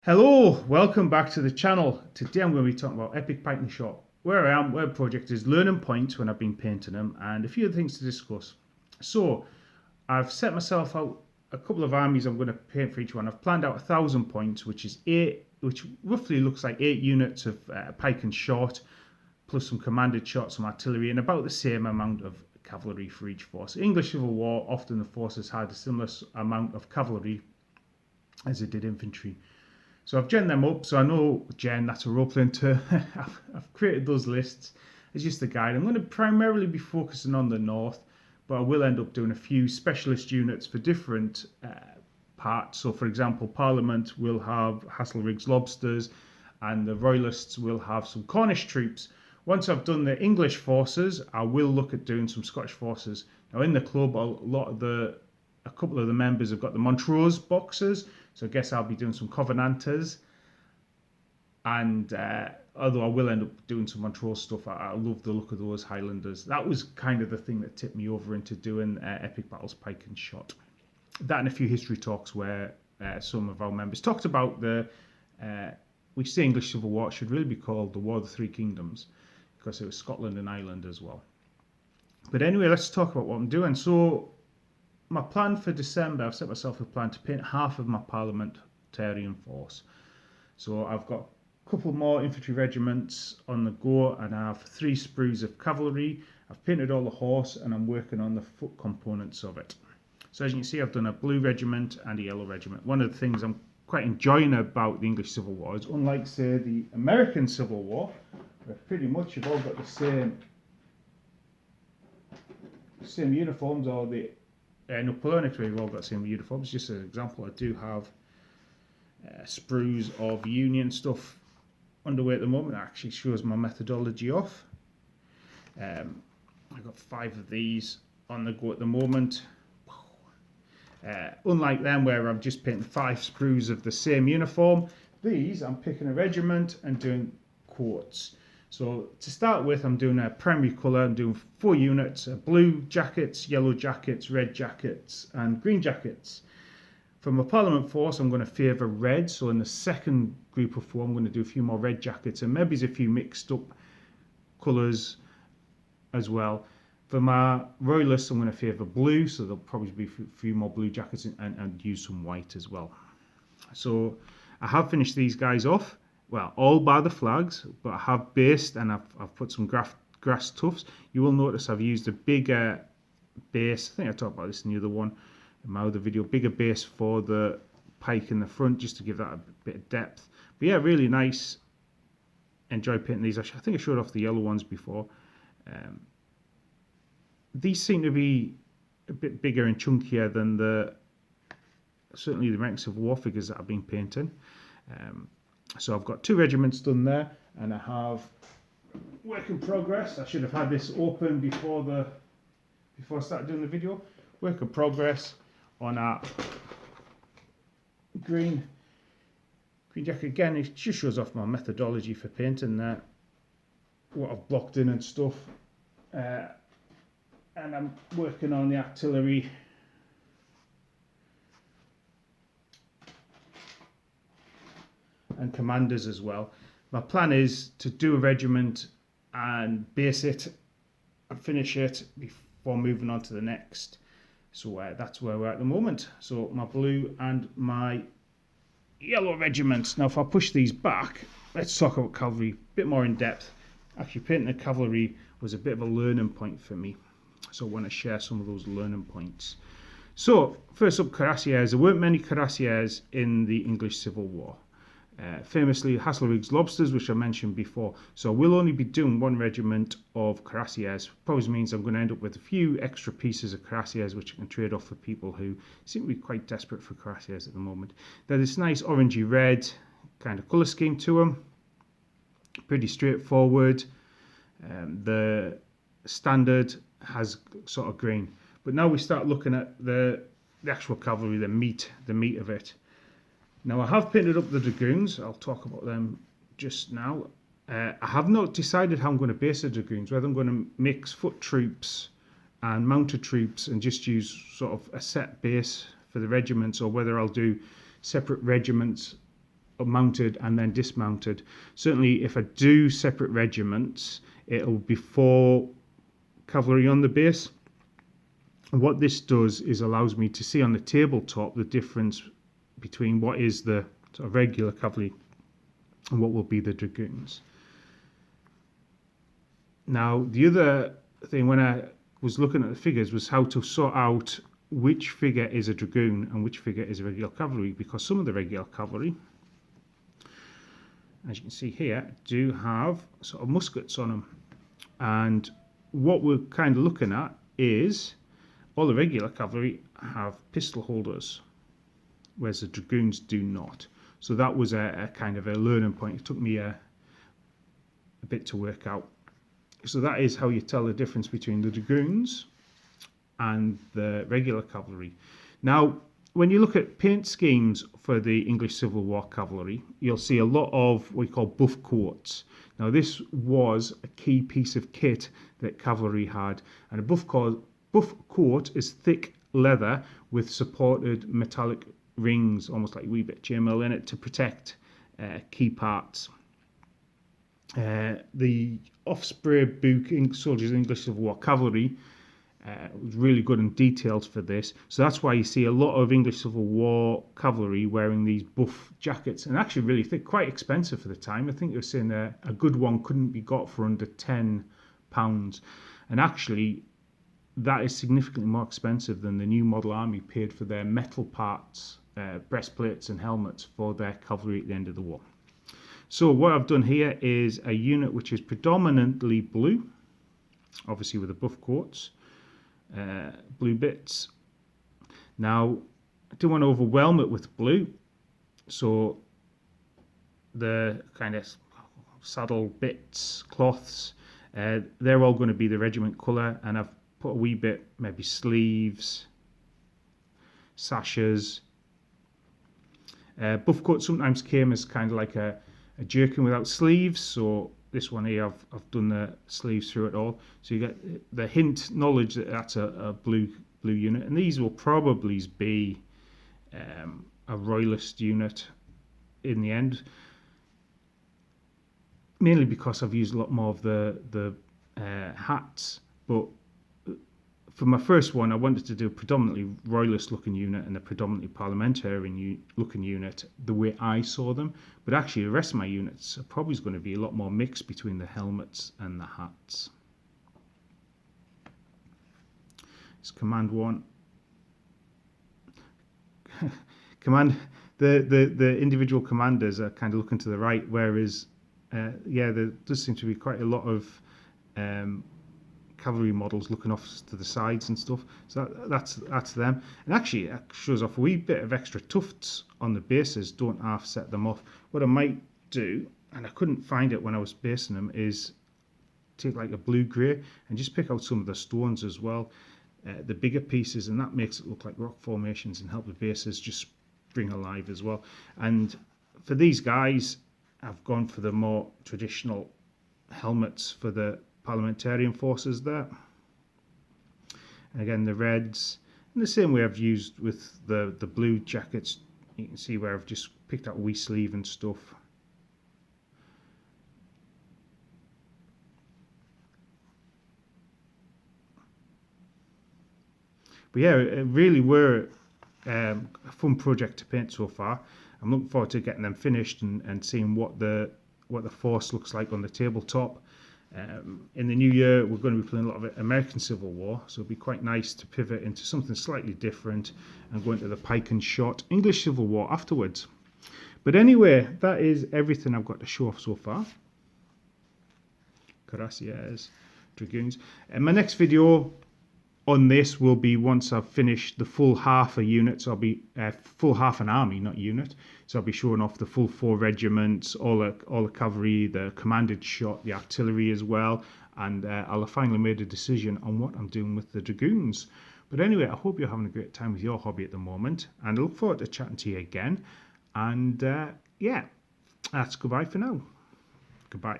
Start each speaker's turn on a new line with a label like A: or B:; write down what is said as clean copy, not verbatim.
A: Hello, welcome back to the channel. Today I'm going to be talking about Epic Pike and Shotte. Where I am, where the project is, learning points when I've been painting them, and a few other things to discuss. So, I've set myself out a couple of armies I'm going to paint for each one. I've planned out 1,000 points, which roughly looks like 8 units of Pike and Shotte, plus some commanded shots, some artillery, and about the same amount of cavalry for each force. English Civil War, often the forces had a similar amount of cavalry as it did infantry. So I've gen them up. So I know gen, that's a role-playing term. I've created those lists as just a guide. I'm going to primarily be focusing on the north, but I will end up doing a few specialist units for different parts. So for example, Parliament will have Hasselrigg's lobsters, and the Royalists will have some Cornish troops. Once I've done the English forces, I will look at doing some Scottish forces. Now in the club, a couple of the members have got the Montrose boxes, so I guess I'll be doing some Covenanters. And although I will end up doing some Montrose stuff, I love the look of those Highlanders. That was kind of the thing that tipped me over into doing Epic Battles Pike and Shotte. That and a few history talks where some of our members talked about we say English Civil War, it should really be called the War of the Three Kingdoms, because it was Scotland and Ireland as well. But anyway, let's talk about what I'm doing. So my plan for December, I've set myself a plan to paint half of my parliamentarian force. So I've got a couple more infantry regiments on the go, and I have 3 sprues of cavalry. I've painted all the horse, and I'm working on the foot components of it. So as you can see, I've done a blue regiment and a yellow regiment. One of the things I'm quite enjoying about the English Civil War is, unlike, say, the American Civil War, where pretty much you've all got the same uniforms, or the Napoleonic, where you've all got the same uniforms. Just as an example, I do have sprues of Union stuff underway at the moment. That actually shows my methodology off. I've got 5 of these on the go at the moment. Unlike them, where I'm just painting 5 sprues of the same uniform, these I'm picking a regiment and doing quotes. So to start with, I'm doing a primary colour. I'm doing 4 units: blue jackets, yellow jackets, red jackets, and green jackets. For my Parliament force, I'm going to favour red. So in the second group of 4, I'm going to do a few more red jackets, and maybe a few mixed up colours as well. For my Royalists, I'm going to favour blue, so there'll probably be a few more blue jackets, and use some white as well. So I have finished these guys off. Well, all bar the flags, but I have based, and I've put some grass tufts. You will notice I've used a bigger base. I think I talked about this in the other one, in my other video. Bigger base for the pike in the front, just to give that a bit of depth. But yeah, really nice. Enjoy painting these. I think I showed off the yellow ones before. These seem to be a bit bigger and chunkier than certainly the American Civil War figures that I've been painting. So I've got 2 regiments done there, and I have work in progress. I should have had this open before I started doing the video. Work in progress on our green jacket. Again, it just shows off my methodology for painting there, what I've blocked in and stuff. And I'm working on the artillery. And commanders as well. My plan is to do a regiment and base it and finish it before moving on to the next. So that's where we're at the moment. So my blue and my yellow regiments. Now if I push these back, let's talk about cavalry a bit more in depth. Actually, painting the cavalry was a bit of a learning point for me, so I want to share some of those learning points. So first up, cuirassiers. There weren't many cuirassiers in the English Civil War. Famously, Hasselrigg's lobsters, which I mentioned before. So we'll only be doing 1 regiment of cuirassiers. Probably means I'm going to end up with a few extra pieces of cuirassiers, which I can trade off for people who seem to be quite desperate for cuirassiers at the moment. They're this nice orangey red kind of colour scheme to them. Pretty straightforward. The standard has sort of green. But now we start looking at the actual cavalry, the meat of it. Now I have painted up the dragoons. I'll talk about them just now. I have not decided how I'm going to base the dragoons, whether I'm going to mix foot troops and mounted troops and just use sort of a set base for the regiments, or whether I'll do separate regiments mounted and then dismounted. Certainly if I do separate regiments, it'll be 4 cavalry on the base. And what this does is allows me to see on the tabletop the difference between what is the sort of regular cavalry and what will be the dragoons. Now, the other thing when I was looking at the figures was how to sort out which figure is a dragoon and which figure is a regular cavalry, because some of the regular cavalry, as you can see here, do have sort of muskets on them. And what we're kind of looking at is all the regular cavalry have pistol holders, whereas the dragoons do not. So that was a kind of a learning point. It took me a bit to work out. So that is how you tell the difference between the dragoons and the regular cavalry. Now, when you look at paint schemes for the English Civil War cavalry, you'll see a lot of what we call buff coats. Now, this was a key piece of kit that cavalry had, and a buff coat is thick leather with supported metallic rings, almost like a wee bit of chainmail in it, to protect key parts. The Osprey book, Soldiers of English Civil War Cavalry, was really good and detailed for this. So that's why you see a lot of English Civil War cavalry wearing these buff jackets, and actually really thick, quite expensive for the time. I think they were saying a good one couldn't be got for under £10. And actually, that is significantly more expensive than the new model army paid for their metal parts, breastplates and helmets for their cavalry at the end of the war. So what I've done here is a unit which is predominantly blue, obviously with the buff coats, blue bits. Now, I don't want to overwhelm it with blue, so the kind of saddle bits, cloths, they're all going to be the regiment colour, and I've put a wee bit, maybe sleeves, sashes. Buff coat sometimes came as kind of like a jerkin without sleeves, so this one here I've done the sleeves through it all, so you get the hint knowledge that that's a blue unit. And these will probably be a royalist unit in the end, mainly because I've used a lot more of the hats. But for my first one, I wanted to do a predominantly royalist looking unit and a predominantly parliamentarian looking unit the way I saw them. But actually the rest of my units are probably going to be a lot more mixed between the helmets and the hats. It's command 1. The individual commanders are kind of looking to the right, whereas there does seem to be quite a lot of cavalry models looking off to the sides and stuff, so that's them. And actually it shows off a wee bit of extra tufts on the bases. Don't half set them off. What I might do, and I couldn't find it when I was basing them, is take like a blue grey and just pick out some of the stones as well, the bigger pieces, and that makes it look like rock formations and help the bases just spring alive as well. And for these guys, I've gone for the more traditional helmets for the parliamentarian forces there. And again, the reds, in the same way I've used with the blue jackets. You can see where I've just picked out a wee sleeve and stuff. But yeah, it really were a fun project to paint so far. I'm looking forward to getting them finished and seeing what the force looks like on the tabletop. In the new year, we're going to be playing a lot of American Civil War, so it'll be quite nice to pivot into something slightly different and go into the Pike and Shotte English Civil War afterwards. But anyway, that is everything I've got to show off so far. Cuirassiers, dragoons. And my next video on this will be once I've finished the full half a unit, so I'll be full half an army, not unit. So I'll be showing off the full 4 regiments, all the cavalry, the commanded shot, the artillery as well, and I'll have finally made a decision on what I'm doing with the dragoons. But anyway, I hope you're having a great time with your hobby at the moment, and I look forward to chatting to you again. And yeah, that's goodbye for now. Goodbye.